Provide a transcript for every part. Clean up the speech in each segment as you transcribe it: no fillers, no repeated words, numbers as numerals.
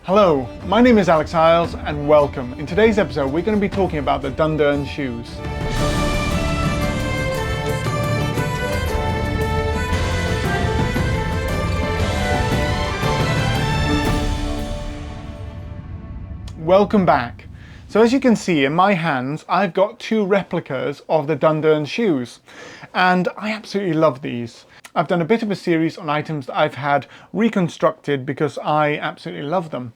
Hello, my name is Alex Iles and welcome. In today's episode we're going to be talking about the Dundern shoes. Welcome back. So as you can see in my hands I've got two replicas of the Dundern shoes and I absolutely love these. I've done a bit of a series on items that I've had reconstructed because I absolutely love them.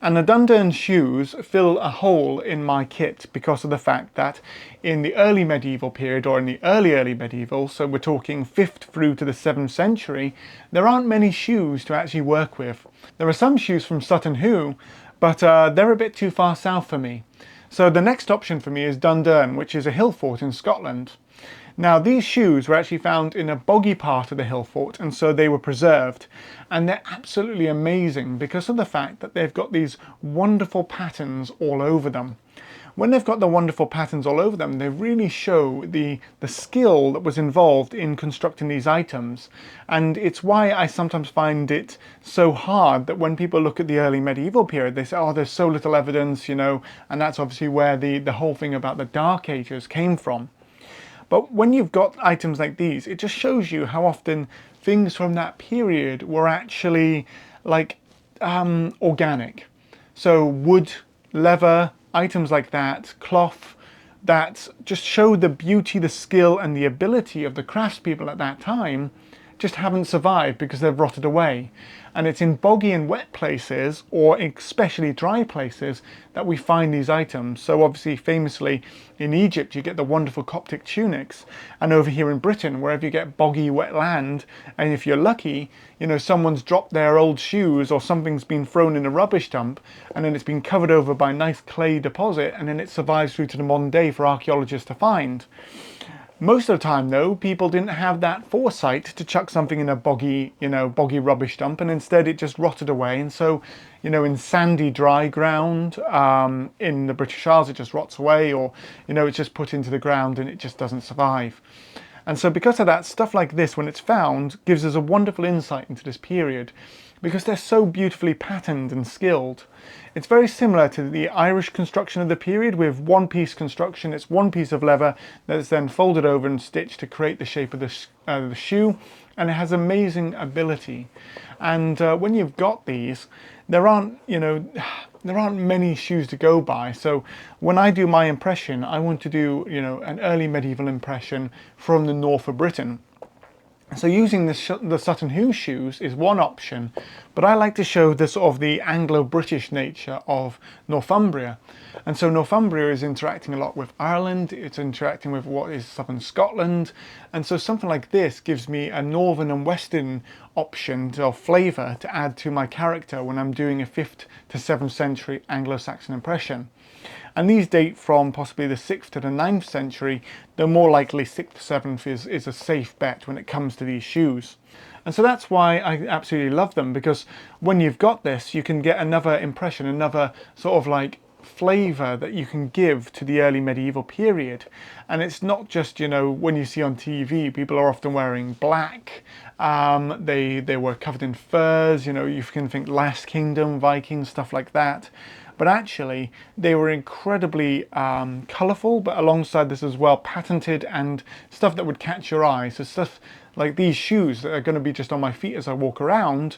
And the Dundern shoes fill a hole in my kit because of the fact that in the early medieval period, or in the early medieval, so we're talking 5th through to the 7th century, there aren't many shoes to actually work with. There are some shoes from Sutton Hoo, but they're a bit too far south for me. So the next option for me is Dundern, which is a Hillfort in Scotland. Now these shoes were actually found in a boggy part of the Hillfort, and so they were preserved, and they're absolutely amazing because of the fact that they've got these wonderful patterns all over them. When they've got the wonderful patterns all over them, they really show the skill that was involved in constructing these items. And it's why I sometimes find it so hard that when people look at the early medieval period, they say, oh, there's so little evidence, you know, and that's obviously where the whole thing about the Dark Ages came from. But when you've got items like these, it just shows you how often things from that period were actually like organic. So wood, leather, items like that, cloth, that just show the beauty, the skill and the ability of the craftspeople at that time just haven't survived because they've rotted away. And it's in boggy and wet places, or especially dry places, that we find these items. So obviously, famously, in Egypt, you get the wonderful Coptic tunics. And over here in Britain, wherever you get boggy, wet land, and if you're lucky, you know, someone's dropped their old shoes or something's been thrown in a rubbish dump, and then it's been covered over by a nice clay deposit, and then it survives through to the modern day for archaeologists to find. Most of the time though, people didn't have that foresight to chuck something in a boggy, boggy rubbish dump, and instead it just rotted away. And so, you know, in sandy, dry ground, in the British Isles, it just rots away, or, you know, it's just put into the ground and it just doesn't survive. And so because of that, stuff like this, when it's found, gives us a wonderful insight into this period because they're so beautifully patterned and skilled. It's very similar to the Irish construction of the period with one-piece construction. It's one piece of leather that's then folded over and stitched to create the shape of the shoe, and it has amazing ability. And when you've got these, there aren't many shoes to go by. So when I do my impression, I want to do, an early medieval impression from the north of Britain. So using the Sutton Hoo shoes is one option, but I like to show the sort of the Anglo-British nature of Northumbria. And so Northumbria is interacting a lot with Ireland, it's interacting with what is southern Scotland, and so something like this gives me a northern and western option or flavour to add to my character when I'm doing a 5th to 7th century Anglo-Saxon impression. And these date from possibly the 6th to the 9th century, though more likely 6th to 7th is a safe bet when it comes to these shoes. And so that's why I absolutely love them, because when you've got this, you can get another impression, another sort of like flavour that you can give to the early medieval period. And it's not just, when you see on TV, people are often wearing black, they were covered in furs, you can think Last Kingdom, Vikings, stuff like that. But actually they were incredibly colourful, but alongside this as well, patented and stuff that would catch your eye. So stuff like these shoes that are going to be just on my feet as I walk around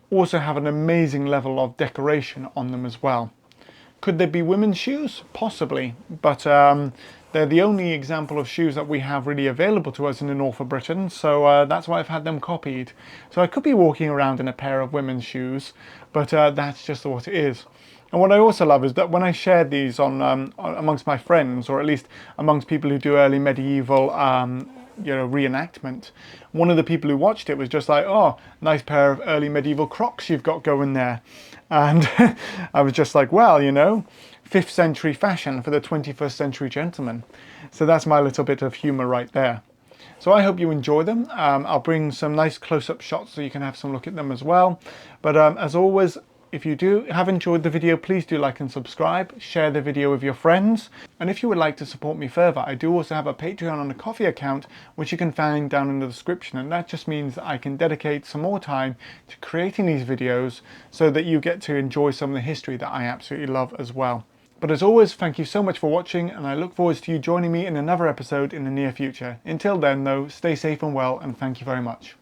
also have an amazing level of decoration on them as well. Could they be women's shoes? Possibly, but they're the only example of shoes that we have really available to us in the north of Britain, so that's why I've had them copied. So I could be walking around in a pair of women's shoes, but that's just what it is. And what I also love is that when I shared these on amongst my friends, or at least amongst people who do early medieval reenactment, one of the people who watched it was just like, oh, nice pair of early medieval crocs you've got going there. And I was just like, well, 5th century fashion for the 21st century gentleman. So that's my little bit of humour right there. So I hope you enjoy them. I'll bring some nice close-up shots so you can have some look at them as well. But as always, If you have enjoyed the video, please do like and subscribe, share the video with your friends, and if you would like to support me further, I do also have a Patreon and a Ko-fi account which you can find down in the description, and that just means that I can dedicate some more time to creating these videos so that you get to enjoy some of the history that I absolutely love as well. But as always, thank you so much for watching, and I look forward to you joining me in another episode in the near future. Until then though, stay safe and well, and thank you very much.